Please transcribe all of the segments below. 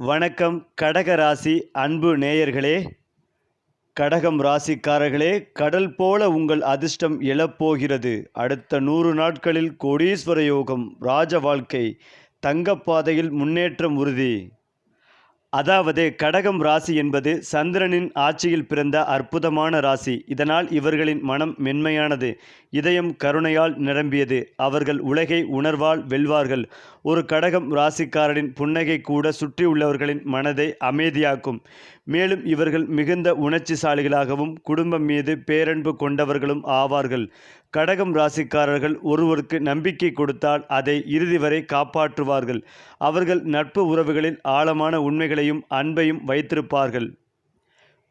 வணக்கம் கடக ராசி அன்பு நேயர்களே. கடகம் ராசிக்காரர்களே, கடல் போல உங்கள் அதிர்ஷ்டம் எழப்போகிறது. அடுத்த 100 நாட்களில் கோடீஸ்வர யோகம், ராஜ வாழ்க்கை, தங்கப்பாதையில் முன்னேற்றம் உறுதி. அதாவது கடகம் ராசி என்பது சந்திரனின் ஆட்சியில் பிறந்த அற்புதமான ராசி. இதனால் இவர்களின் மனம் மென்மையானது, இதயம் கருணையால் நிரம்பியது. அவர்கள் உலகை உணர்வால் வெல்வார்கள். ஒரு கடகம் ராசிக்காரரின் புன்னகை கூட சுற்றியுள்ளவர்களின் மனதை அமைதியாக்கும். மேலும் இவர்கள் மிகுந்த உணர்ச்சிசாலிகளாகவும் குடும்பம் மீது பேரன்பு கொண்டவர்களும் ஆவார்கள். கடகம் ராசிக்காரர்கள் ஒருவருக்கு நம்பிக்கை கொடுத்தால் அதை இறுதி வரை காப்பாற்றுவார்கள். அவர்கள் நட்பு உறவுகளில் ஆழமான உண்மைகளையும் அன்பையும் வைத்திருப்பார்கள்.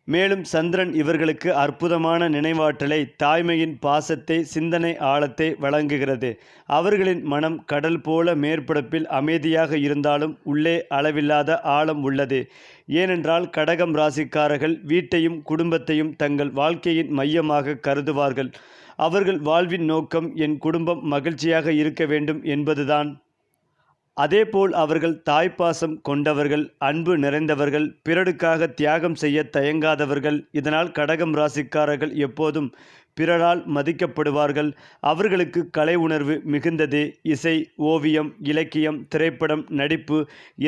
மேலும் சந்திரன் இவர்களுக்கு அற்புதமான நினைவாற்றலை, தாய்மையின் பாசத்தை, சிந்தனை ஆழத்தை வழங்குகிறது. அவர்களின் மனம் கடல் போல மேற்பரப்பில் அமைதியாக இருந்தாலும் உள்ளே அளவில்லாத ஆழம் உள்ளது. ஏனென்றால் கடகம் ராசிக்காரர்கள் வீட்டையும் குடும்பத்தையும் தங்கள் வாழ்க்கையின் மையமாக கருதுவார்கள். அவர்கள் வாழ்வின் நோக்கம் என் குடும்பம் மகிழ்ச்சியாக இருக்க வேண்டும் என்பதுதான். அதேபோல் அவர்கள் தாய்ப்பாசம் கொண்டவர்கள், அன்பு நிறைந்தவர்கள், பிறருக்காக தியாகம் செய்ய தயங்காதவர்கள். இதனால் கடகம் ராசிக்காரர்கள் எப்போதும் பிறரால் மதிக்கப்படுவார்கள். அவர்களுக்கு கலை உணர்வு மிகுந்தது. இசை, ஓவியம், இலக்கியம், திரைப்படம், நடிப்பு,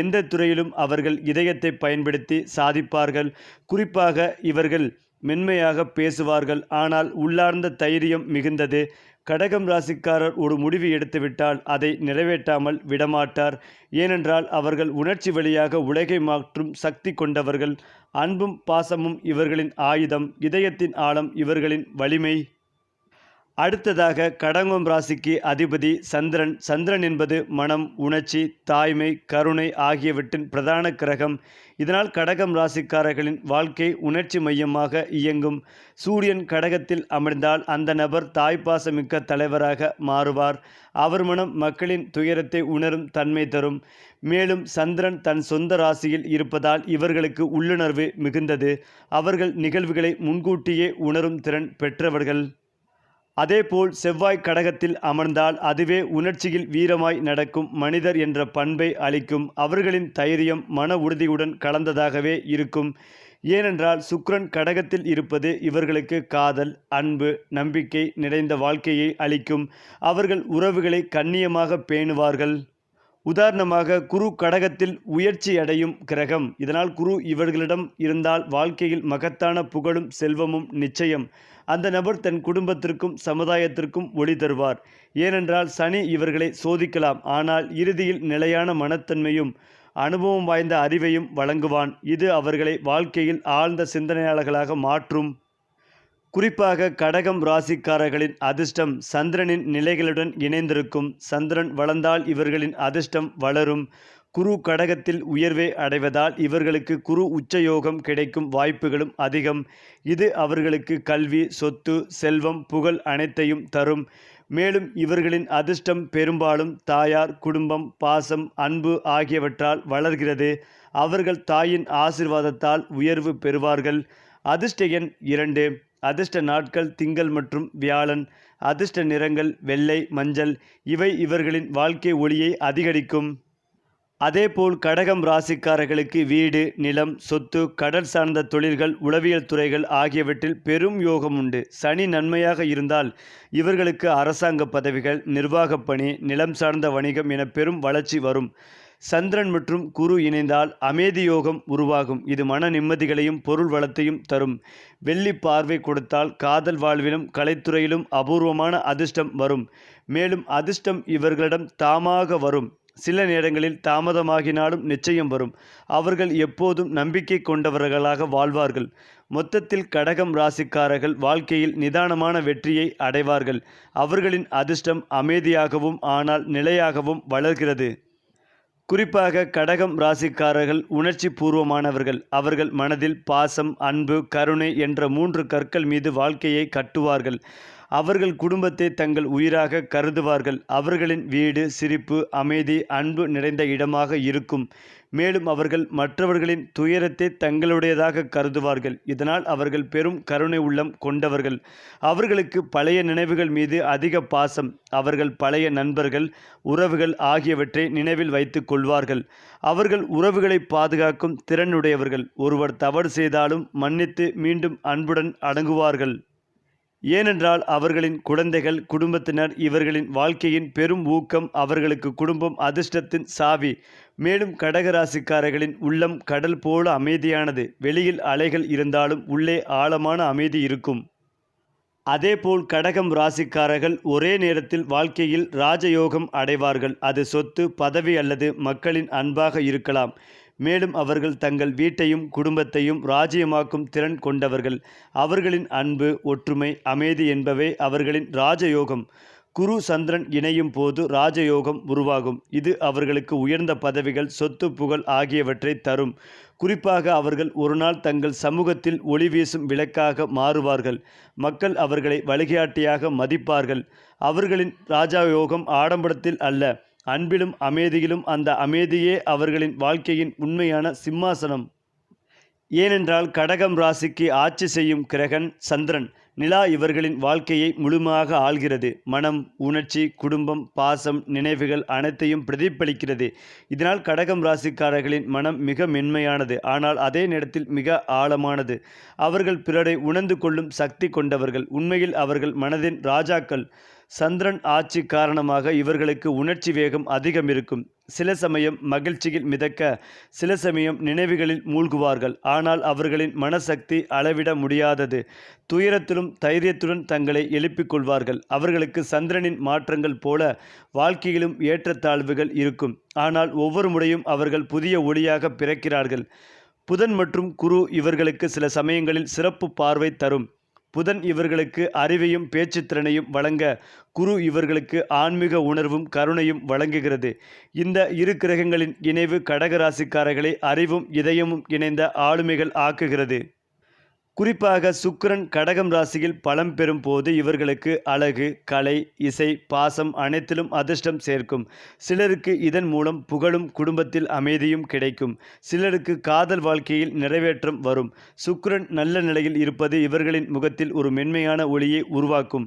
எந்த துறையிலும் அவர்கள் இதயத்தை பயன்படுத்தி சாதிப்பார்கள். குறிப்பாக இவர்கள் மென்மையாக பேசுவார்கள், ஆனால் உள்ளார்ந்த தைரியம் மிகுந்தது. கடகம் ராசிக்காரர் ஒரு முடிவு எடுத்துவிட்டால் அதை நிறைவேற்றாமல் விடமாட்டார். ஏனென்றால் அவர்கள் உணர்ச்சி வழியாக உலகை மாற்றும் சக்தி கொண்டவர்கள். அன்பும் பாசமும் இவர்களின் ஆயுதம். இதயத்தின் ஆழம் இவர்களின் வலிமை. அடுத்ததாக கடகம் ராசிக்கு அதிபதி சந்திரன். சந்திரன் என்பது மனம், உணர்ச்சி, தாய்மை, கருணை ஆகியவற்றின் பிரதான கிரகம். இதனால் கடகம் ராசிக்காரர்களின் வாழ்க்கை உணர்ச்சி மையமாக இயங்கும். சூரியன் கடகத்தில் அமர்ந்தால் அந்த நபர் தாய்ப்பாசமிக்க தலைவராக மாறுவார். அவர் மனம் மக்களின் துயரத்தை உணரும் தன்மை தரும். மேலும் சந்திரன் தன் சொந்த ராசியில் இருப்பதால் இவர்களுக்கு உள்ளுணர்வு மிகுந்தது. அவர்கள் நிகழ்வுகளை முன்கூட்டியே உணரும் திறன் பெற்றவர்கள். அதேபோல் செவ்வாய் கடகத்தில் அமர்ந்தால் அதுவே உணர்ச்சியில் வீரமாய் நடக்கும் மனிதர் என்ற பண்பை அளிக்கும். அவர்களின் தைரியம் மன உறுதியுடன் கலந்ததாகவே இருக்கும். ஏனென்றால் சுக்கிரன் கடகத்தில் இருப்பது இவர்களுக்கு காதல், அன்பு, நம்பிக்கை நிறைந்த வாழ்க்கையை அளிக்கும். அவர்கள் உறவுகளை கண்ணியமாக பேணுவார்கள். உதாரணமாக குரு கடகத்தில் உயர்ச்சி அடையும் கிரகம். இதனால் குரு இவர்களிடம் இருந்தால் வாழ்க்கையில் மகத்தான புகழும் செல்வமும் நிச்சயம். அந்த நபர் தன் குடும்பத்திற்கும் சமுதாயத்திற்கும் ஒளி தருவார். ஏனென்றால் சனி இவர்களை சோதிக்கலாம், ஆனால் இறுதியில் நிலையான மனத்தன்மையும் அனுபவம் வாய்ந்த அறிவையும் வழங்குவான். இது அவர்களை வாழ்க்கையில் ஆழ்ந்த சிந்தனையாளர்களாக மாற்றும். குறிப்பாக கடகம் ராசிக்காரர்களின் அதிர்ஷ்டம் சந்திரனின் நிலைகளுடன் இணைந்திருக்கும். சந்திரன் வளர்ந்தால் இவர்களின் அதிர்ஷ்டம் வளரும். குரு கடகத்தில் உயர்வை அடைவதால் இவர்களுக்கு குரு உச்சயோகம் கிடைக்கும் வாய்ப்புகளும் அதிகம். இது அவர்களுக்கு கல்வி, சொத்து, செல்வம், புகழ் அனைத்தையும் தரும். மேலும் இவர்களின் அதிர்ஷ்டம் பெரும்பாலும் தாயார், குடும்பம், பாசம், அன்பு ஆகியவற்றால் வளர்கிறது. அவர்கள் தாயின் ஆசீர்வாதத்தால் உயர்வு பெறுவார்கள். அதிர்ஷ்ட எண் 2. அதிர்ஷ்ட நாட்கள் திங்கள் மற்றும் வியாழன். அதிர்ஷ்ட நிறங்கள் வெள்ளை, மஞ்சள். இவை இவர்களின் வாழ்க்கை ஒளியை அதிகரிக்கும். அதேபோல் கடகம் ராசிக்காரர்களுக்கு வீடு, நிலம், சொத்து, கடல் சார்ந்த தொழில்கள், உளவியல் துறைகள் ஆகியவற்றில் பெரும் யோகம் உண்டு. சனி நன்மையாக இருந்தால் இவர்களுக்கு அரசாங்க பதவிகள், நிர்வாகப் பணி, நிலம் சார்ந்த வணிகம் என பெரும் வளர்ச்சி வரும். சந்திரன் மற்றும் குரு இணைந்தால் அமைதி யோகம் உருவாகும். இது மன நிம்மதிகளையும் பொருள் வளத்தையும் தரும். வெள்ளி பார்வை கொடுத்தால் காதல் வாழ்விலும் கலைத்துறையிலும் அபூர்வமான அதிர்ஷ்டம் வரும். மேலும் அதிர்ஷ்டம் இவர்களிடம் தாமாக வரும். சில நேரங்களில் தாமதமாகினாலும் நிச்சயம் வரும். அவர்கள் எப்போதும் நம்பிக்கை கொண்டவர்களாக வாழ்வார்கள். மொத்தத்தில் கடகம் ராசிக்காரர்கள் வாழ்க்கையில் நிதானமான வெற்றியை அடைவார்கள். அவர்களின் அதிர்ஷ்டம் அமைதியாகவும் ஆனால் நிலையாகவும் வளர்கிறது. குறிப்பாக கடகம் ராசிக்காரர்கள் உணர்ச்சி பூர்வமானவர்கள். அவர்கள் மனதில் பாசம், அன்பு, கருணை என்ற 3 கற்கள் மீது வாழ்க்கையை கட்டுவார்கள். அவர்கள் குடும்பத்தை தங்கள் உயிராக கருதுவார்கள். அவர்களின் வீடு சிரிப்பு, அமைதி, அன்பு நிறைந்த இடமாக இருக்கும். மேலும் அவர்கள் மற்றவர்களின் துயரத்தை தங்களுடையதாக கருதுவார்கள். இதனால் அவர்கள் பெரும் கருணை உள்ளம் கொண்டவர்கள். அவர்களுக்கு பழைய நினைவுகள் மீது அதிக பாசம். அவர்கள் பழைய நண்பர்கள், உறவுகள் ஆகியவற்றை நினைவில் வைத்துக் கொள்வார்கள். அவர்கள் உறவுகளை பாதுகாக்கும் திறனுடையவர்கள். ஒருவர் தவறு செய்தாலும் மன்னித்து மீண்டும் அன்புடன் அடங்குவார்கள். ஏனென்றால் அவர்களின் குழந்தைகள், குடும்பத்தினர் இவர்களின் வாழ்க்கையின் பெரும் ஊக்கம். அவர்களுக்கு குடும்பம் அதிர்ஷ்டத்தின் சாவி. மேலும் கடகராசிக்காரர்களின் உள்ளம் கடல் போல அமைதியானது. வெளியில் அலைகள் இருந்தாலும் உள்ளே ஆழமான அமைதி இருக்கும். அதேபோல் கடகம் ராசிக்காரர்கள் ஒரே நேரத்தில் வாழ்க்கையில் ராஜயோகம் அடைவார்கள். அது சொத்து, பதவி அல்லது மக்களின் அன்பாக இருக்கலாம். மேலும் அவர்கள் தங்கள் வீட்டையும் குடும்பத்தையும் ராஜ்யமாக்கும் திறன் கொண்டவர்கள். அவர்களின் அன்பு, ஒற்றுமை, அமைதி என்பவை அவர்களின் ராஜயோகம். குரு சந்திரன் இணையும் போது ராஜயோகம் உருவாகும். இது அவர்களுக்கு உயர்ந்த பதவிகள், சொத்து, புகழ் ஆகியவற்றை தரும். குறிப்பாக அவர்கள் ஒருநாள் தங்கள் சமூகத்தில் ஒளி வீசும் விளக்காக மாறுவார்கள். மக்கள் அவர்களை வழிகாட்டியாக மதிப்பார்கள். அவர்களின் ராஜயோகம் ஆடம்பரத்தில் அல்ல, அன்பிலும் அமைதியிலும். அந்த அமைதியே அவர்களின் வாழ்க்கையின் உண்மையான சிம்மாசனம். ஏனென்றால் கடகம் ராசிக்கு ஆட்சி செய்யும் கிரகன் சந்திரன். நிலா இவர்களின் வாழ்க்கையை முழுமையாக ஆள்கிறது. மனம், உணர்ச்சி, குடும்பம், பாசம், நினைவுகள் அனைத்தையும் பிரதிபலிக்கிறது. இதனால் கடகம் ராசிக்காரர்களின் மனம் மிக மென்மையானது, ஆனால் அதே நேரத்தில் மிக ஆழமானது. அவர்கள் பிறரை உணர்ந்து கொள்ளும் சக்தி கொண்டவர்கள். உண்மையில் அவர்கள் மனதின் ராஜாக்கள். சந்திரன் ஆட்சி காரணமாக இவர்களுக்கு உணர்ச்சி வேகம் அதிகம் இருக்கும். சில சமயம் மகிழ்ச்சியில் மிதக்க, சில சமயம் நினைவுகளில் மூழ்குவார்கள். ஆனால் அவர்களின் மனசக்தி அளவிட முடியாதது. துயரத்திலும் தைரியத்துடன் தங்களை எழுப்பிக் கொள்வார்கள். அவர்களுக்கு சந்திரனின் மாற்றங்கள் போல வாழ்க்கையிலும் ஏற்றத்தாழ்வுகள் இருக்கும். ஆனால் ஒவ்வொரு முறையும் அவர்கள் புதிய ஒளியாக பிறக்கிறார்கள். புதன் மற்றும் குரு இவர்களுக்கு சில சமயங்களில் சிறப்பு பார்வை தரும். புதன் இவர்களுக்கு அறிவையும் பேச்சுத்திறனையும் வழங்க, குரு இவர்களுக்கு ஆன்மீக உணர்வும் கருணையும் வழங்குகிறது. இந்த இரு கிரகங்களின் இணைவு கடகராசிக்காரர்களை அறிவும் இதயமும் இணைந்த ஆளுமைகள் ஆக்குகிறது. குறிப்பாக சுக்கிரன் கடகம் ராசியில் பலம் பெறும் போது இவர்களுக்கு அழகு, கலை, இசை, பாசம் அனைத்திலும் அதிர்ஷ்டம் சேர்க்கும். சிலருக்கு இதன் மூலம் புகழும் குடும்பத்தில் அமைதியும் கிடைக்கும். சிலருக்கு காதல் வாழ்க்கையில் நிறைவேற்றம் வரும். சுக்கிரன் நல்ல நிலையில் இருப்பது இவர்களின் முகத்தில் ஒரு மென்மையான ஒளியை உருவாக்கும்.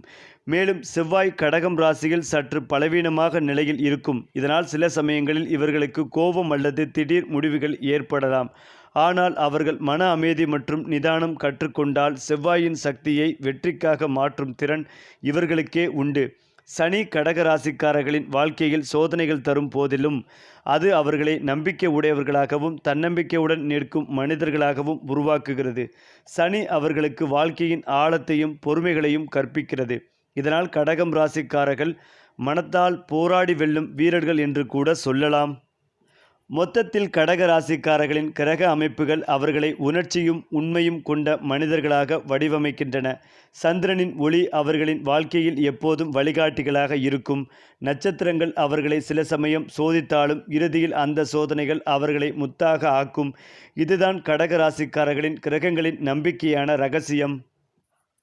மேலும் செவ்வாய் கடகம் ராசியில் சற்று பலவீனமாக நிலையில் இருக்கும். இதனால் சில சமயங்களில் இவர்களுக்கு கோபம் அல்லது திடீர் முடிவுகள் ஏற்படலாம். ஆனால் அவர்கள் மன அமைதி மற்றும் நிதானம் கற்றுக்கொண்டால் செவ்வாயின் சக்தியை வெற்றிக்காக மாற்றும் திறன் இவர்களுக்கே உண்டு. சனி கடகராசிக்காரர்களின் வாழ்க்கையில் சோதனைகள் தரும் போதிலும் அது அவர்களை நம்பிக்கை உடையவர்களாகவும் தன்னம்பிக்கையுடன் நிற்கும் மனிதர்களாகவும் உருவாக்குகிறது. சனி அவர்களுக்கு வாழ்க்கையின் ஆழத்தையும் பொறுமைகளையும் கற்பிக்கிறது. இதனால் கடகம் ராசிக்காரர்கள் மனத்தால் போராடி வெல்லும் வீரர்கள் என்று கூட சொல்லலாம். மொத்தத்தில் கடக ராசிக்காரர்களின் கிரக அமைப்புகள் அவர்களை உணர்ச்சியும் உண்மையும் கொண்ட மனிதர்களாக வடிவமைக்கின்றன. சந்திரனின் ஒளி அவர்களின் வாழ்க்கையில் எப்போதும் வழிகாட்டிகளாக இருக்கும். நட்சத்திரங்கள் அவர்களை சில சமயம் சோதித்தாலும் இறுதியில் அந்த சோதனைகள் அவர்களை முத்தாக ஆக்கும். இதுதான் கடக ராசிக்காரர்களின் கிரகங்களின் நம்பிக்கையான இரகசியம்.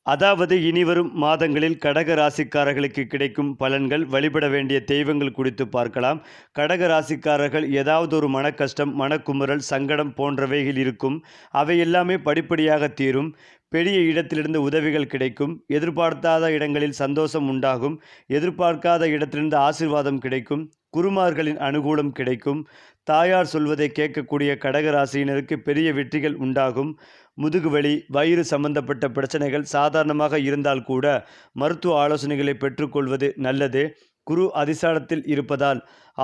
அதாவது இனிவரும் மாதங்களில் கடக ராசிக்காரர்களுக்கு கிடைக்கும் பலன்கள், வழிபட வேண்டிய தெய்வங்கள் குறித்து பார்க்கலாம். கடக ராசிக்காரர்கள் ஏதாவது ஒரு மனக்கஷ்டம், மனக்குமுறல், சங்கடம் போன்றவைகள் இருக்கும். அவை எல்லாமே படிப்படியாக தீரும். பெரிய இடத்திலிருந்து உதவிகள் கிடைக்கும். எதிர்பார்க்காத இடங்களில் சந்தோஷம் உண்டாகும். எதிர்பார்க்காத இடத்திலிருந்து ஆசீர்வாதம் கிடைக்கும். குருமார்களின் அனுகூலம் கிடைக்கும். தாயார் சொல்வதை கேட்கக்கூடிய கடகராசியினருக்கு பெரிய வெற்றிகள் உண்டாகும். முதுகுவலி, வயிறு சம்பந்தப்பட்ட பிரச்சனைகள் சாதாரணமாக இருந்தால் கூட மருத்துவ ஆலோசனைகளை பெற்றுக்கொள்வது நல்லது. குரு அதிசாரத்தில் இருப்பதால்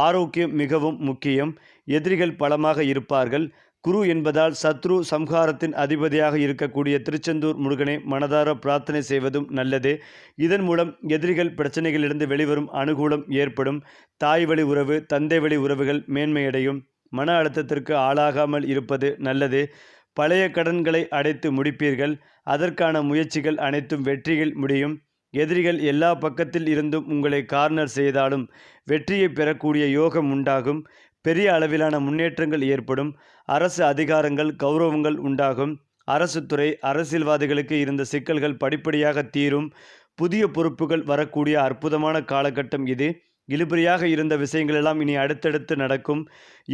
ஆரோக்கியம் மிகவும் முக்கியம். எதிரிகள் பலமாக இருப்பார்கள். குரு என்பதால் சத்ரு சம்ஹாரத்தின் அதிபதியாக இருக்கக்கூடிய திருச்செந்தூர் முருகனை மனதார பிரார்த்தனை செய்வதும் நல்லது. இதன் மூலம் எதிரிகள் பிரச்சனைகளிலிருந்து வெளிவரும் அனுகூலம் ஏற்படும். தாய் வழி உறவு, தந்தை வழி உறவுகள் மேன்மையடையும். மன அழுத்தத்திற்கு ஆளாகாமல் இருப்பது நல்லது. பழைய கடன்களை அடைத்து முடிப்பீர்கள். அதற்கான முயற்சிகள் அனைத்தும் வெற்றியில் முடியும். எதிரிகள் எல்லா பக்கத்தில் இருந்தும் உங்களை கார்னர் செய்தாலும் வெற்றியை பெறக்கூடிய யோகம் உண்டாகும். பெரிய அளவிலான முன்னேற்றங்கள் ஏற்படும். அரசு அதிகாரங்கள், கௌரவங்கள் உண்டாகும். அரசு துறை, அரசியல்வாதிகளுக்கு இருந்த சிக்கல்கள் படிப்படியாக தீரும். புதிய பொறுப்புகள் வரக்கூடிய அற்புதமான காலகட்டம் இது. இழுபறியாக இருந்த விஷயங்கள் எல்லாம் இனி அடுத்தடுத்து நடக்கும்.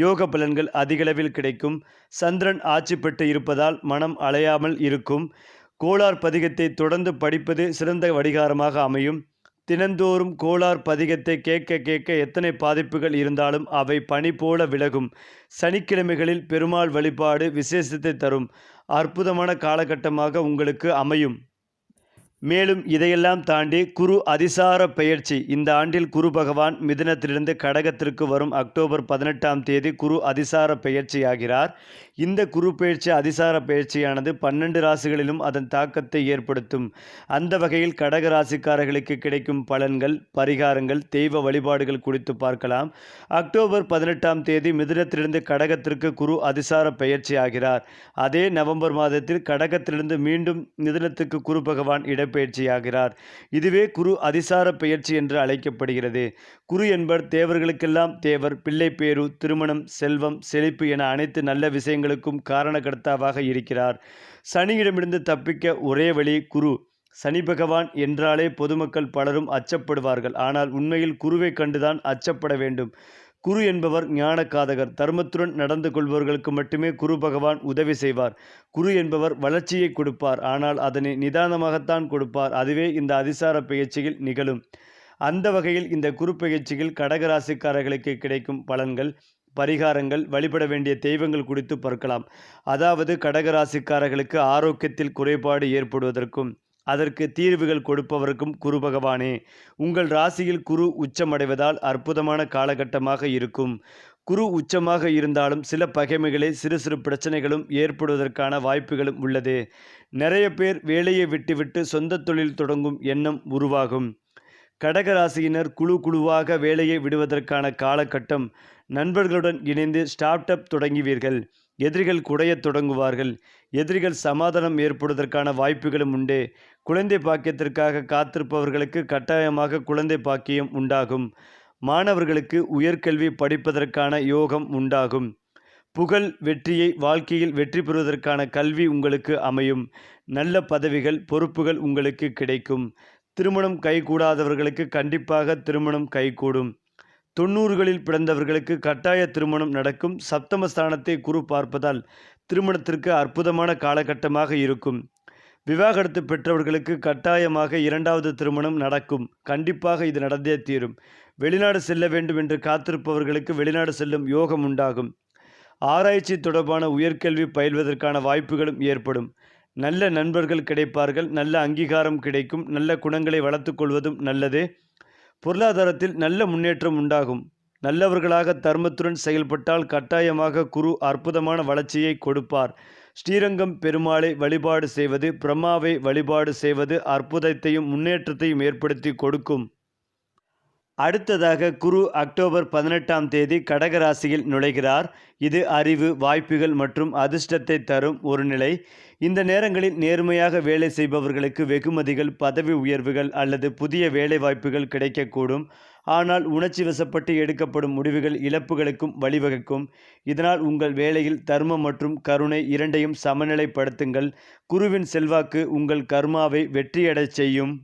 யோக பலன்கள் அதிகளவில் கிடைக்கும். சந்திரன் ஆட்சி பெற்று இருப்பதால் மனம் அலையாமல் இருக்கும். கோளார் பதிகத்தை தொடர்ந்து படிப்பது சிறந்த வடிகாரமாக அமையும். தினந்தோறும் கோளார் பதிகத்தை கேட்க கேட்க எத்தனை பாதிப்புகள் இருந்தாலும் அவை பனி போல விலகும். சனிக்கிழமைகளில் பெருமாள் வழிபாடு விசேஷத்தை தரும். அற்புதமான காலகட்டமாக உங்களுக்கு அமையும். மேலும் இதையெல்லாம் தாண்டி குரு அதிசார பெயர்ச்சி. இந்த ஆண்டில் குரு பகவான் மிதுனத்திலிருந்து கடகத்திற்கு வரும் அக்டோபர் 18ஆம் தேதி குரு அதிசார பெயர்ச்சியாகிறார். இந்த குரு பெயர்ச்சி அதிசார பெயர்ச்சியானது 12 ராசிகளிலும் அதன் தாக்கத்தை ஏற்படுத்தும். அந்த வகையில் கடக ராசிக்காரர்களுக்கு கிடைக்கும் பலன்கள், பரிகாரங்கள், தெய்வ வழிபாடுகள் குறித்து பார்க்கலாம். அக்டோபர் 18ஆம் தேதி மிதுனத்திலிருந்து கடகத்திற்கு குரு அதிசார பெயர்ச்சி ஆகிறார். அதே நவம்பர் மாதத்தில் கடகத்திலிருந்து மீண்டும் மிதுனத்துக்கு குரு பகவான் பயிற்சியாகிறார். இதுவே குரு அதிசார பெயர்ச்சி என்று அழைக்கப்படுகிறது. குரு என்பவர் தேவர்களுக்கெல்லாம் தேவர், பிள்ளை பேரு, திருமணம், செல்வம், செழிப்பு என அனைத்து நல்ல விஷயங்களுக்கும் காரணகர்த்தாவாக இருக்கிறார். சனியிடமிருந்து தப்பிக்க ஒரே வழி குரு. சனி பகவான் என்றாலே பொதுமக்கள் பலரும் அச்சப்படுவார்கள். ஆனால் உண்மையில் குருவை கண்டுதான் அச்சப்பட வேண்டும். குரு என்பவர் ஞானகாதகர். தர்மத்துடன் நடந்து கொள்பவர்களுக்கு மட்டுமே குரு பகவான் உதவி செய்வார். குரு என்பவர் வளர்ச்சியை கொடுப்பார். ஆனால் அதனை நிதானமாகத்தான் கொடுப்பார். அதுவே இந்த அதிசார பெயர்ச்சியில் நிகழும். அந்த வகையில் இந்த குரு பெயர்ச்சியில் கடகராசிக்காரர்களுக்கு கிடைக்கும் பலன்கள், பரிகாரங்கள், வழிபட வேண்டிய தெய்வங்கள் குறித்து பார்க்கலாம். அதாவது கடகராசிக்காரர்களுக்கு ஆரோக்கியத்தில் குறைபாடு ஏற்படுவதற்கும் அதற்கு தீர்வுகள் கொடுப்பவருக்கும் குரு பகவானே. உங்கள் ராசியில் குரு உச்சமடைவதால் அற்புதமான காலகட்டமாக இருக்கும். குரு உச்சமாக இருந்தாலும் சில பகைமைகளே, சிறு சிறு பிரச்சனைகளும் ஏற்படுவதற்கான வாய்ப்புகளும் உள்ளது. நிறைய பேர் வேலையை விட்டுவிட்டு சொந்த தொழில் தொடங்கும் எண்ணம் உருவாகும். கடகராசியினர் குழுவாக வேலையை விடுவதற்கான காலகட்டம். நண்பர்களுடன் இணைந்து ஸ்டார்ட் அப் தொடங்குவீர்கள். எதிரிகள் குடையத் தொடங்குவார்கள். எதிரிகள் சமாதானம் ஏற்படுவதற்கான வாய்ப்புகளும் உண்டு. குழந்தை பாக்கியத்திற்காக காத்திருப்பவர்களுக்கு கட்டாயமாக குழந்தை பாக்கியம் உண்டாகும். மாணவர்களுக்கு உயர்கல்வி படிப்பதற்கான யோகம் உண்டாகும். புகழ், வெற்றியை வாழ்க்கையில் வெற்றி பெறுவதற்கான கல்வி உங்களுக்கு அமையும். நல்ல பதவிகள், பொறுப்புகள் உங்களுக்கு கிடைக்கும். திருமணம் கைகூடாதவர்களுக்கு கண்டிப்பாக திருமணம் கைகூடும். 90களில் பிறந்தவர்களுக்கு கட்டாய திருமணம் நடக்கும். சப்தமஸ்தானத்தை குரு பார்ப்பதால் திருமணத்திற்கு அற்புதமான காலகட்டமாக இருக்கும். விவாகரத்து பெற்றவர்களுக்கு கட்டாயமாக 2வது திருமணம் நடக்கும். கண்டிப்பாக இது நடந்தே தீரும். வெளிநாடு செல்ல வேண்டும் என்று காத்திருப்பவர்களுக்கு வெளிநாடு செல்லும் யோகம் உண்டாகும். ஆராய்ச்சி தொடர்பான உயர்கல்வி பயில்வதற்கான வாய்ப்புகளும் ஏற்படும். நல்ல நண்பர்கள் கிடைப்பார்கள். நல்ல அங்கீகாரம் கிடைக்கும். நல்ல குணங்களை வளர்த்து கொள்வதும் நல்லது. பொருளாதாரத்தில் நல்ல முன்னேற்றம் உண்டாகும். நல்லவர்களாக தர்மத்துடன் செயல்பட்டால் கட்டாயமாக குரு அற்புதமான வளர்ச்சியை கொடுப்பார். ஸ்ரீரங்கம் பெருமாளை வழிபாடு செய்வது, பிரம்மாவை வழிபாடு செய்வது அற்புதத்தையும் முன்னேற்றத்தையும் ஏற்படுத்தி கொடுக்கும். அடுத்ததாக குரு அக்டோபர் 18ஆம் தேதி கடகராசியில் நுழைகிறார். இது அறிவு, வாய்ப்புகள் மற்றும் அதிர்ஷ்டத்தை தரும் ஒரு நிலை. இந்த நேரங்களில் நேர்மையாக வேலை செய்பவர்களுக்கு வெகுமதிகள், பதவி உயர்வுகள் அல்லது புதிய வேலை வாய்ப்புகள் கிடைக்கக்கூடும். ஆனால் உணர்ச்சி வசப்பட்டு எடுக்கப்படும் முடிவுகள் இழப்புகளுக்கும் வழிவகுக்கும். இதனால் உங்கள் வேலையில் தர்மம் மற்றும் கருணை இரண்டையும் சமநிலைப்படுத்துங்கள். குருவின் செல்வாக்கு உங்கள் கர்மாவை வெற்றியடைச் செய்யும்.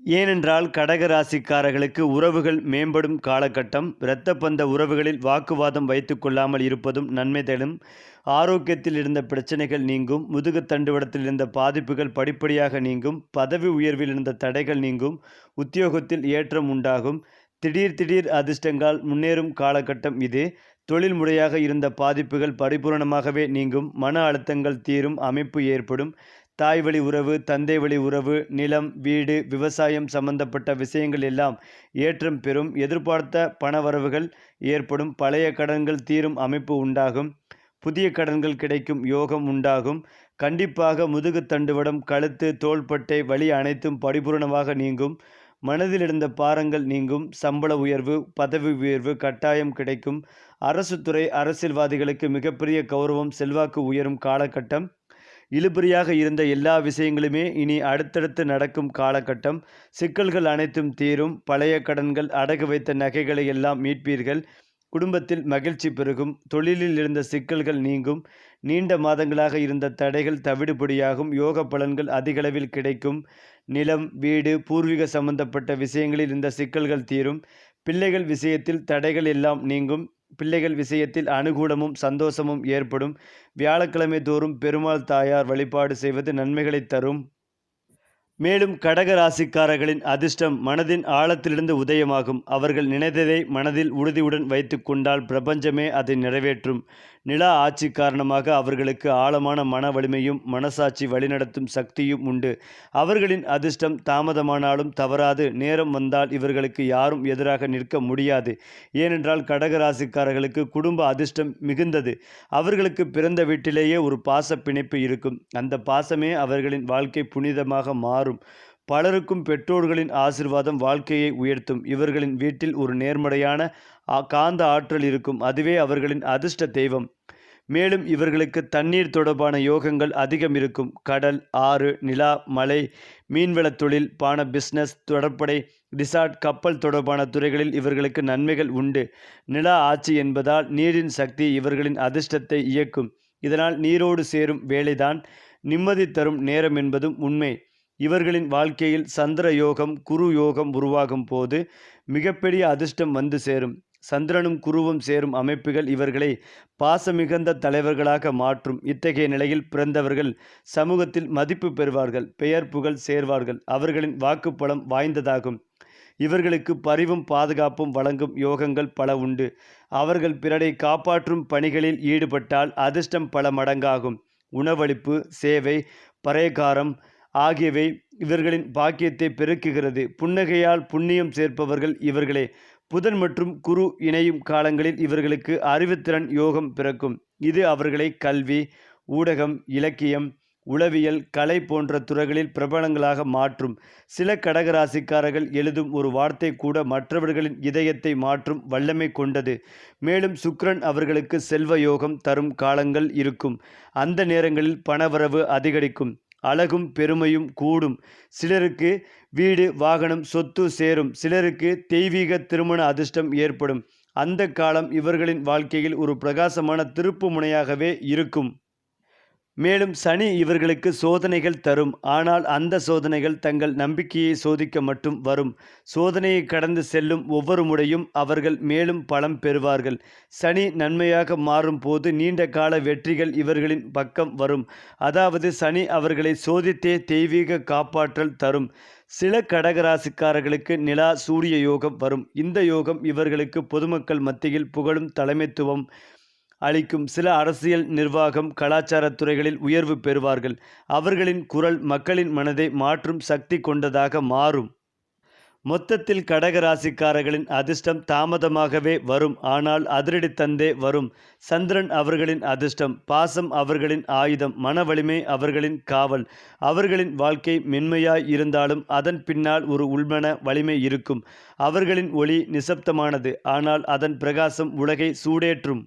ஏனென்றால் கடக ராசிக்காரர்களுக்கு உறவுகள் மேம்படும் காலகட்டம். இரத்த பந்த உறவுகளில் வாக்குவாதம் வைத்து கொள்ளாமல் இருப்பதும் நன்மை தரும். ஆரோக்கியத்தில் இருந்த பிரச்சனைகள் நீங்கும். முதுகு தண்டுவடத்தில் இருந்த பாதிப்புகள் படிப்படியாக நீங்கும். பதவி உயர்வில் இருந்த தடைகள் நீங்கும். உத்தியோகத்தில் ஏற்றம் உண்டாகும். திடீர் அதிர்ஷ்டங்கள் முன்னேறும் காலகட்டம் இது. தொழில் முறையாக இருந்த பாதிப்புகள் பரிபூரணமாகவே நீங்கும். மன அழுத்தங்கள் தீரும் அமைப்பு ஏற்படும். தாய் வழி உறவு, தந்தை வழி உறவு, நிலம், வீடு, விவசாயம் சம்பந்தப்பட்ட விஷயங்கள் எல்லாம் ஏற்றம் பெறும். எதிர்பார்த்த பணவரவுகள் ஏற்படும். பழைய கடன்கள் தீரும் அமைப்பு உண்டாகும். புதிய கடன்கள் கிடைக்கும் யோகம் உண்டாகும். கண்டிப்பாக முதுகு தண்டுவடம், கழுத்து, தோள்பட்டை வலி அனைத்தும் பரிபூரணமாக நீங்கும். மனதில் இருந்த பாரங்கள் நீங்கும். சம்பள உயர்வு, பதவி உயர்வு கட்டாயம் கிடைக்கும். அரசு துறை அரசியல்வாதிகளுக்கு மிகப்பெரிய கௌரவம், செல்வாக்கு உயரும் காலகட்டம். இழுபறியாக இருந்த எல்லா விஷயங்களுமே இனி அடுத்தடுத்து நடக்கும் காலகட்டம். சிக்கல்கள் அனைத்தும் தீரும். பழைய கடன்கள், அடகு வைத்த நகைகளை எல்லாம் மீட்பீர்கள். குடும்பத்தில் மகிழ்ச்சி பெருகும். தொழிலில் இருந்த சிக்கல்கள் நீங்கும். நீண்ட மாதங்களாக இருந்த தடைகள் தவிடுபடியாகும். யோக பலன்கள் அதிகளவில் கிடைக்கும். நிலம், வீடு, பூர்வீக சம்பந்தப்பட்ட விஷயங்களில் இருந்த சிக்கல்கள் தீரும். பிள்ளைகள் விஷயத்தில் தடைகள் எல்லாம் நீங்கும். பிள்ளைகள் விஷயத்தில் அனுகூலமும் சந்தோஷமும் ஏற்படும். வியாழக்கிழமை தோறும் பெருமாள் தாயார் வழிபாடு செய்வது நன்மைகளை தரும். மேலும் கடக ராசிக்காரர்களின் அதிர்ஷ்டம் மனதின் ஆழத்திலிருந்து உதயமாகும். அவர்கள் நினைத்ததை மனதில் உறுதியுடன் வைத்து கொண்டால் பிரபஞ்சமே அதை நிறைவேற்றும். நிலா ஆட்சி காரணமாக அவர்களுக்கு ஆழமான மன வலிமையும் மனசாட்சி வழிநடத்தும் சக்தியும் உண்டு. அவர்களின் அதிர்ஷ்டம் தாமதமானாலும் தவறாது. நேரம் வந்தால் இவர்களுக்கு யாரும் எதிராக நிற்க முடியாது. ஏனென்றால் கடக ராசிக்காரர்களுக்கு குடும்ப அதிர்ஷ்டம் மிகுந்தது. அவர்களுக்கு பிறந்த வீட்டிலேயே ஒரு பாச பிணைப்பு இருக்கும். அந்த பாசமே அவர்களின் வாழ்க்கை புனிதமாக மாறும். பலருக்கும் பெற்றோர்களின் ஆசீர்வாதம் வாழ்க்கையை உயர்த்தும். இவர்களின் வீட்டில் ஒரு நேர்மறையான காந்த ஆற்றல் இருக்கும். அதுவே அவர்களின் அதிர்ஷ்ட தெய்வம். மேலும் இவர்களுக்கு தண்ணீர் தொடர்பான யோகங்கள் அதிகம் இருக்கும். கடல், ஆறு, நிலா, மலை, மீன்வளத் தொழில், பான பிஸ்னஸ், தொடர்படை, ரிசார்ட், கப்பல் தொடர்பான துறைகளில் இவர்களுக்கு நன்மைகள் உண்டு. நிலா ஆட்சி என்பதால் நீரின் சக்தி இவர்களின் அதிர்ஷ்டத்தை இயக்கும். இதனால் நீரோடு சேரும் வேலைதான் நிம்மதி தரும் நேரம் என்பதும் உண்மை. இவர்களின் வாழ்க்கையில் சந்திர யோகம், குரு யோகம் உருவாகும் போது மிகப்பெரிய அதிர்ஷ்டம் வந்து சேரும். சந்திரனும் குருவும் சேரும் அமைப்புகள் இவர்களை பாசமிகுந்த தலைவர்களாக மாற்றும். இத்தகைய நிலையில் பிறந்தவர்கள் சமூகத்தில் மதிப்பு பெறுவார்கள். பெயர் புகழ் சேர்வார்கள். அவர்களின் வாக்குப்பலம் வாய்ந்ததாகும். இவர்களுக்கு பரிவும் பாதுகாப்பும் வழங்கும் யோகங்கள் பல உண்டு. அவர்கள் பிறரை காப்பாற்றும் பணிகளில் ஈடுபட்டால் அதிர்ஷ்டம் பல மடங்காகும். உணவளிப்பு, சேவை, பரேகாரம் ஆகியவை இவர்களின் பாக்கியத்தை பெருக்குகிறது. புன்னகையால் புண்ணியம் சேர்ப்பவர்கள் இவர்களே. புதன் மற்றும் குரு இணையும் காலங்களில் இவர்களுக்கு அறிவுத்திறன் யோகம் பிறக்கும். இது அவர்களை கல்வி, ஊடகம், இலக்கியம், உளவியல், கலை போன்ற துறைகளில் பிரபலங்களாக மாற்றும். சில கடகராசிக்காரர்கள் எழுதும் ஒரு வார்த்தை கூட மற்றவர்களின் இதயத்தை மாற்றும் வல்லமை கொண்டது. மேலும் சுக்கிரன் அவர்களுக்கு செல்வ யோகம் தரும் காலங்கள் இருக்கும். அந்த நேரங்களில் பணவரவு அதிகரிக்கும். அழகும் பெருமையும் கூடும். சிலருக்கு வீடு, வாகனம், சொத்து சேரும். சிலருக்கு தெய்வீக திருமண அதிர்ஷ்டம் ஏற்படும். அந்த காலம் இவர்களின் வாழ்க்கையில் ஒரு பிரகாசமான திருப்பு முனையாகவே இருக்கும். மேலும் சனி இவர்களுக்கு சோதனைகள் தரும். ஆனால் அந்த சோதனைகள் தங்கள் நம்பிக்கையை சோதிக்க மட்டும் வரும். சோதனையை கடந்து செல்லும் ஒவ்வொரு முறையும் அவர்கள் மேலும் பலம் பெறுவார்கள். சனி நன்மையாக மாறும் போது நீண்ட கால வெற்றிகள் இவர்களின் பக்கம் வரும். அதாவது சனி அவர்களை சோதித்தே தெய்வீக காப்பாற்றல் தரும். சில கடகராசிக்காரர்களுக்கு நிலா சூரிய யோகம் வரும். இந்த யோகம் இவர்களுக்கு பொதுமக்கள் மத்தியில் புகழும் தலைமைத்துவம் அளிக்கும். சில அரசியல், நிர்வாகம், கலாச்சார துறைகளில் உயர்வு பெறுவார்கள். அவர்களின் குரல் மக்களின் மனதை மாற்றும் சக்தி கொண்டதாக மாறும். மொத்தத்தில் கடகராசிக்காரர்களின் அதிர்ஷ்டம் தாமதமாகவே வரும். ஆனால் அதிரடி தந்தே வரும். சந்திரன் அவர்களின் அதிர்ஷ்டம். பாசம் அவர்களின் ஆயுதம். மன வலிமை அவர்களின் காவல். அவர்களின் வாழ்க்கை மென்மையாய் இருந்தாலும் அதன் பின்னால் ஒரு உள்மன வலிமை இருக்கும். அவர்களின் ஒளி நிசப்தமானது. ஆனால் அதன் பிரகாசம் உலகை சூடேற்றும்.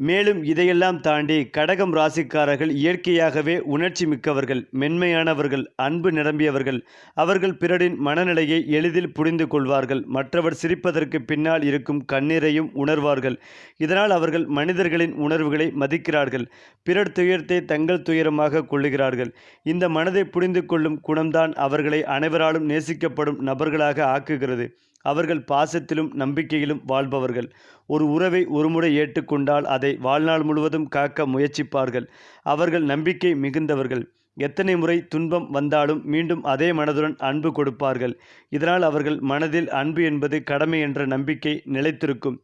மேலும் இதையெல்லாம் தாண்டி கடகம் ராசிக்காரர்கள் இயற்கையாகவே உணர்ச்சி மிக்கவர்கள், மென்மையானவர்கள், அன்பு நிரம்பியவர்கள். அவர்கள் பிறரின் மனநிலையை எளிதில் புரிந்து கொள்வார்கள். மற்றவர் சிரிப்பதற்கு பின்னால் இருக்கும் கண்ணீரையும் உணர்வார்கள். இதனால் அவர்கள் மனிதர்களின் உணர்வுகளை மதிக்கிறார்கள். பிறர் துயரத்தை தங்கள் துயரமாக கொள்ளுகிறார்கள். இந்த மனதை புரிந்து கொள்ளும் குணம்தான் அவர்களை அனைவராலும் நேசிக்கப்படும் நபர்களாக ஆக்குகிறது. அவர்கள் பாசத்திலும் நம்பிக்கையிலும் வாழ்பவர்கள். ஒரு உறவை ஒருமுறை ஏற்றுக்கொண்டால் அதை வாழ்நாள் முழுவதும் காக்க முயற்சிப்பார்கள். அவர்கள் நம்பிக்கை மிகுந்தவர்கள். எத்தனை முறை துன்பம் வந்தாலும் மீண்டும் அதே மனதுடன் அன்பு கொடுப்பார்கள். இதனால் அவர்கள் மனதில் அன்பு என்பது கடமை என்ற நம்பிக்கை நிலைத்திருக்கும்.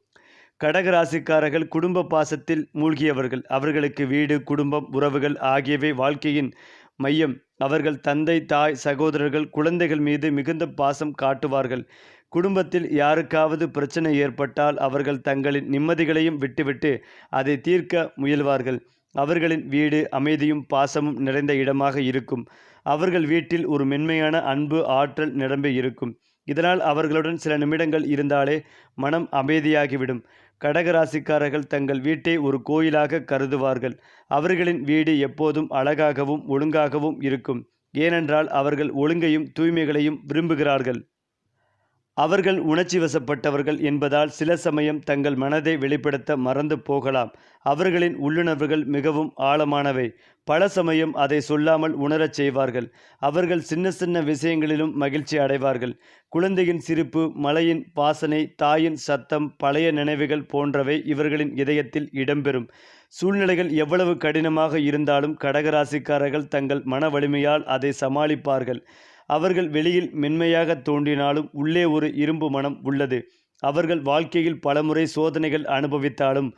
கடகராசிக்காரர்கள் குடும்ப பாசத்தில் மூழ்கியவர்கள். அவர்களுக்கு வீடு, குடும்பம், உறவுகள் ஆகியவை வாழ்க்கையின் மையம். அவர்கள் தந்தை, தாய், சகோதரர்கள், குழந்தைகள் மீது மிகுந்த பாசம் காட்டுவார்கள். குடும்பத்தில் யாருக்காவது பிரச்சனை ஏற்பட்டால் அவர்கள் தங்களின் நிம்மதிகளையும் விட்டுவிட்டு அதை தீர்க்க முயல்வார்கள். அவர்களின் வீடு அமைதியும் பாசமும் நிறைந்த இடமாக இருக்கும். அவர்கள் வீட்டில் ஒரு மென்மையான அன்பு, ஆற்றல் நிரம்பி இருக்கும். இதனால் அவர்களுடன் சில நிமிடங்கள் இருந்தாலே மனம் அமைதியாகிவிடும். கடகராசிக்காரர்கள் தங்கள் வீட்டை ஒரு கோயிலாக கருதுவார்கள். அவர்களின் வீடு எப்போதும் அழகாகவும் ஒழுங்காகவும் இருக்கும். ஏனென்றால் அவர்கள் ஒழுங்கையும் தூய்மைகளையும் விரும்புகிறார்கள். அவர்கள் உணர்ச்சி வசப்பட்டவர்கள் என்பதால் சில சமயம் தங்கள் மனதை வெளிப்படுத்த மறந்து போகலாம். அவர்களின் உள்ளுணர்வுகள் மிகவும் ஆழமானவை. பல சமயம் அதை சொல்லாமல் உணரச் செய்வார்கள். அவர்கள் சின்ன சின்ன விஷயங்களிலும் மகிழ்ச்சி அடைவார்கள். குழந்தையின் சிரிப்பு, மழையின் வாசனை, தாயின் சத்தம், பழைய நினைவுகள் போன்றவை இவர்களின் இதயத்தில் இடம்பெறும். சூழ்நிலைகள் எவ்வளவு கடினமாக இருந்தாலும் கடகராசிக்காரர்கள் தங்கள் மன வலிமையால் அதை சமாளிப்பார்கள். அவர்கள் வெளியில் மென்மையாக தோன்றினாலும் உள்ளே ஒரு இரும்பு மனம் உள்ளது. அவர்கள் வாழ்க்கையில் பலமுறை சோதனைகள் அனுபவித்தாலும்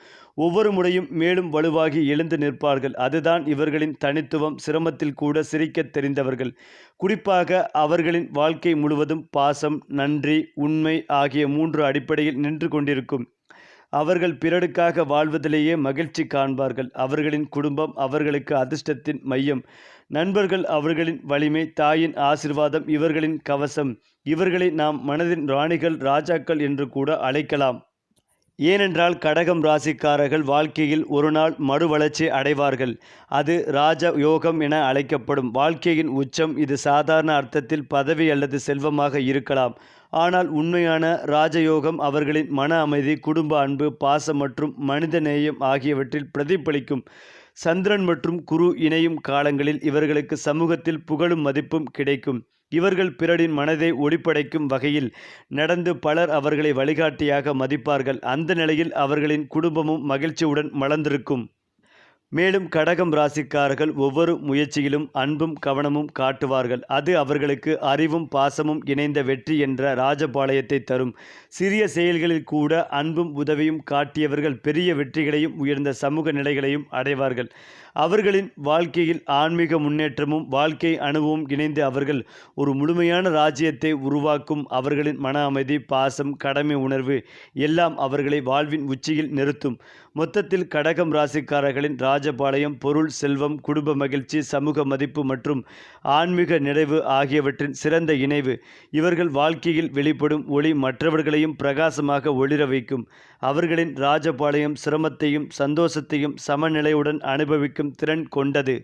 ஒவ்வொரு முறையும் மேலும் வலுவாகி எழுந்து நிற்பார்கள். அதுதான் இவர்களின் தனித்துவம். சிரமத்தில் கூட சிரிக்கத் தெரிந்தவர்கள். குறிப்பாக அவர்களின் வாழ்க்கை முழுவதும் பாசம், நன்றி, உண்மை ஆகிய 3 அடிப்படையில் நின்று கொண்டிருக்கும். அவர்கள் பிறருக்காக வாழ்வதிலேயே மகிழ்ச்சி காண்பார்கள். அவர்களின் குடும்பம் அவர்களுக்கு அதிர்ஷ்டத்தின் மையம். நண்பர்கள் அவர்களின் வலிமை. தாயின் ஆசிர்வாதம் இவர்களின் கவசம். இவர்களை நாம் மனதின் ராணிகள், ராஜாக்கள் என்று கூட அழைக்கலாம். ஏனென்றால் கடகம் ராசிக்காரர்கள் வாழ்க்கையில் ஒரு நாள் மறு வளர்ச்சி அடைவார்கள். அது ராஜ யோகம் என அழைக்கப்படும் வாழ்க்கையின் உச்சம். இது சாதாரண அர்த்தத்தில் பதவி அல்லது செல்வமாக இருக்கலாம். ஆனால் உண்மையான ராஜயோகம் அவர்களின் மன அமைதி, குடும்ப அன்பு, பாசம் மற்றும் மனித நேயம் ஆகியவற்றில் பிரதிபலிக்கும். சந்திரன் மற்றும் குரு இணையும் காலங்களில் இவர்களுக்கு சமூகத்தில் புகழும் மதிப்பும் கிடைக்கும். இவர்கள் பிறரின் மனதை ஒளிப்படைக்கும் வகையில் நடந்து பலர் அவர்களை வழிகாட்டியாக மதிப்பார்கள். அந்த நிலையில் அவர்களின் குடும்பமும் மகிழ்ச்சியுடன் மலர்ந்திருக்கும். மேலும் கடகம் ராசிக்காரர்கள் ஒவ்வொரு முயற்சியிலும் அன்பும் கவனமும் காட்டுவார்கள். அது அவர்களுக்கு அறிவும் பாசமும் இணைந்த வெற்றி என்ற ராஜபாளையத்தை தரும். சிறிய செயல்களில் கூட அன்பும் உதவியும் காட்டியவர்கள் பெரிய வெற்றிகளையும் உயர்ந்த சமூக நிலைகளையும் அடைவார்கள். அவர்களின் வாழ்க்கையில் ஆன்மீக முன்னேற்றமும் வாழ்க்கை அனுபவமும் இணைந்து அவர்கள் ஒரு முழுமையான ராஜ்யத்தை உருவாக்கும். அவர்களின் மன அமைதி, பாசம், கடமை உணர்வு எல்லாம் அவர்களை வாழ்வின் உச்சியில் நிறுத்தும். மொத்தத்தில் கடகம் ராசிக்காரர்களின் ராஜபாளையம் பொருள், செல்வம், குடும்ப மகிழ்ச்சி, சமூக மதிப்பு மற்றும் ஆன்மீக நிறைவு ஆகியவற்றின் சிறந்த இணைவு. இவர்கள் வாழ்க்கையில் வெளிப்படும் ஒளி மற்றவர்களையும் பிரகாசமாக ஒளிர வைக்கும். அவர்களின் ராஜபாளையம் சிரமத்தையும் சந்தோஷத்தையும் சமநிலையுடன் அனுபவிக்கும் திறன் கொண்டது.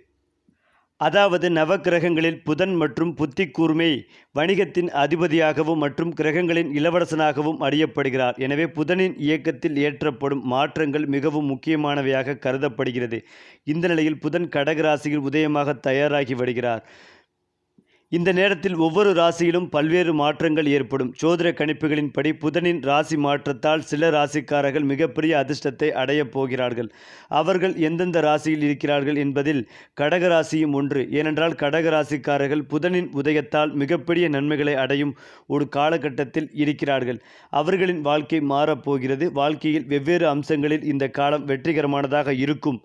அதாவது நவக்கிரகங்களில் புதன் மற்றும் புத்தி கூர்மை வணிகத்தின் அதிபதியாகவும் மற்றும் கிரகங்களின் இளவரசனாகவும் அறியப்படுகிறார். எனவே புதனின் இயக்கத்தில் ஏற்றப்படும் மாற்றங்கள் மிகவும் முக்கியமானவையாக கருதப்படுகிறது. இந்த நிலையில் புதன் கடகராசியில் உதயமாக தயாராகி வருகிறார். இந்த நேரத்தில் ஒவ்வொரு ராசியிலும் பல்வேறு மாற்றங்கள் ஏற்படும். ஜோதிட கணிப்புகளின்படி புதனின் ராசி மாற்றத்தால் சில ராசிக்காரர்கள் மிகப்பெரிய அதிர்ஷ்டத்தை அடையப் போகிறார்கள். அவர்கள் எந்தெந்த ராசியில் இருக்கிறார்கள் என்பதில் கடகராசியும் ஒன்று. ஏனென்றால் கடகராசிக்காரர்கள் புதனின் உதயத்தால் மிகப்பெரிய நன்மைகளை அடையும் ஒரு காலகட்டத்தில் இருக்கிறார்கள். அவர்களின் வாழ்க்கை மாறப்போகிறது. வாழ்க்கையில் வெவ்வேறு அம்சங்களில் இந்த காலம் வெற்றிகரமானதாக இருக்கும்.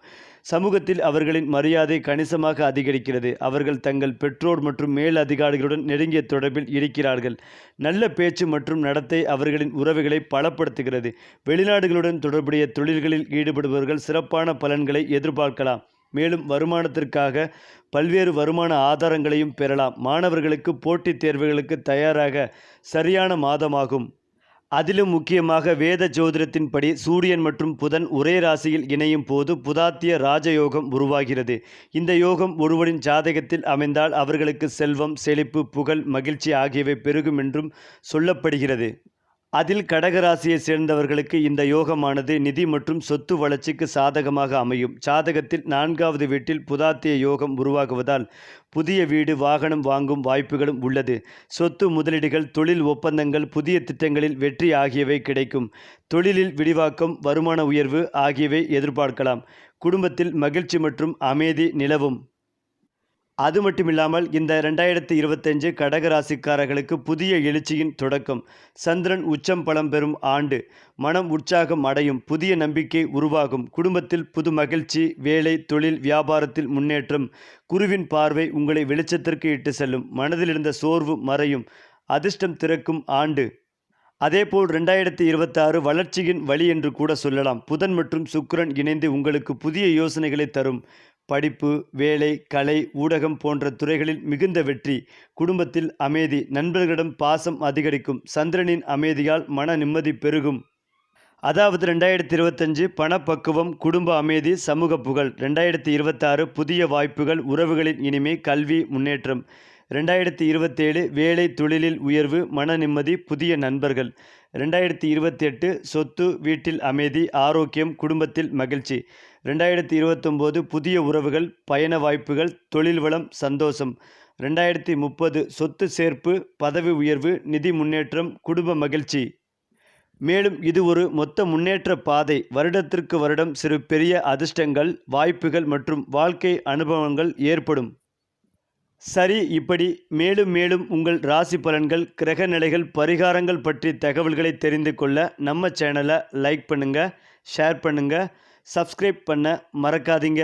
சமூகத்தில் அவர்களின் மரியாதை கணிசமாக அதிகரிக்கிறது. அவர்கள் தங்கள் பெற்றோர் மற்றும் மேல் அதிகாரிகளுடன் நெருங்கிய தொடர்பில் இருக்கிறார்கள். நல்ல பேச்சு மற்றும் நடத்தை அவர்களின் உறவுகளை பலப்படுத்துகிறது. வெளிநாடுகளுடன் தொடர்புடைய தொழில்களில் ஈடுபடுபவர்கள் சிறப்பான பலன்களை எதிர்பார்க்கலாம். மேலும் வருமானத்திற்காக பல்வேறு வருமான ஆதாரங்களையும் பெறலாம். மாணவர்களுக்கு போட்டித் தேர்வுகளுக்கு தயாராக சரியான மாதமாகும். அதிலும் முக்கியமாக வேத ஜோதிடத்தின்படி சூரியன் மற்றும் புதன் ஒரே ராசியில் இணையும் போது புதாத்திய ராஜயோகம் உருவாகிறது. இந்த யோகம் ஒருவரின் ஜாதகத்தில் அமைந்தால் அவர்களுக்கு செல்வம், செழிப்பு, புகழ், மகிழ்ச்சி ஆகியவை பெருகும் என்றும் சொல்லப்படுகிறது. அதில் கடகராசியை சேர்ந்தவர்களுக்கு இந்த யோகமானது நிதி மற்றும் சொத்து வளர்ச்சிக்கு சாதகமாக அமையும். ஜாதகத்தில் 4வது வீட்டில் புதாத்திய யோகம் உருவாகுவதால் புதிய வீடு, வாகனம் வாங்கும் வாய்ப்புகளும் உள்ளது. சொத்து முதலீடுகள், தொழில் ஒப்பந்தங்கள், புதிய திட்டங்களில் வெற்றி ஆகியவை கிடைக்கும். தொழிலில் விரிவாக்கம், வருமான உயர்வு ஆகியவை எதிர்பார்க்கலாம். குடும்பத்தில் மகிழ்ச்சி மற்றும் அமைதி நிலவும். அது மட்டுமில்லாமல் இந்த 2025 கடகராசிக்காரர்களுக்கு புதிய எழுச்சியின் தொடக்கம். சந்திரன் உச்சம் பலம் பெறும் ஆண்டு. மனம் உற்சாகம் அடையும். புதிய நம்பிக்கை உருவாகும். குடும்பத்தில் புது மகிழ்ச்சி, வேலை, தொழில், வியாபாரத்தில் முன்னேற்றம். குருவின் பார்வை உங்களை வெளிச்சத்திற்கு இட்டு செல்லும். மனதில் இருந்த சோர்வு மறையும். அதிர்ஷ்டம் திறக்கும் ஆண்டு. அதேபோல் 2026 வளர்ச்சியின் வழி என்று கூட சொல்லலாம். புதன் மற்றும் சுக்கிரன் இணைந்து உங்களுக்கு புதிய யோசனைகளை தரும். படிப்பு, வேலை, கலை, ஊடகம் போன்ற துறைகளில் மிகுந்த வெற்றி. குடும்பத்தில் அமைதி. நண்பர்களிடம் பாசம் அதிகரிக்கும். சந்திரனின் அமைதியால் மன நிம்மதி பெருகும். அதாவது 2025 பணப்பக்குவம், குடும்ப அமைதி, சமூக புகழ். 2026 புதிய வாய்ப்புகள், உறவுகளின் இனிமை, கல்வி முன்னேற்றம். 2027 வேலை தொழிலில் உயர்வு, மன நிம்மதி, புதிய நண்பர்கள். 2028 சொத்து, வீட்டில் அமைதி, ஆரோக்கியம், குடும்பத்தில் மகிழ்ச்சி. 2029 புதிய உறவுகள், பயண வாய்ப்புகள், தொழில் வளம், சந்தோஷம். 2030 சொத்து சேர்ப்பு, பதவி உயர்வு, நிதி முன்னேற்றம், குடும்ப மகிழ்ச்சி. மேலும் இது ஒரு மொத்த முன்னேற்ற பாதை. வருடத்திற்கு வருடம் சிறு பெரிய அதிர்ஷ்டங்கள், வாய்ப்புகள் மற்றும் வாழ்க்கை அனுபவங்கள் ஏற்படும். சரி, இப்படி மேலும் மேலும் உங்கள் ராசி பலன்கள், கிரக நிலைகள், பரிகாரங்கள் பற்றி தகவல்களை தெரிந்து கொள்ள நம்ம சேனலை லைக் பண்ணுங்க, ஷேர் பண்ணுங்க, சப்ஸ்கிரைப் பண்ண மறக்காதீங்க.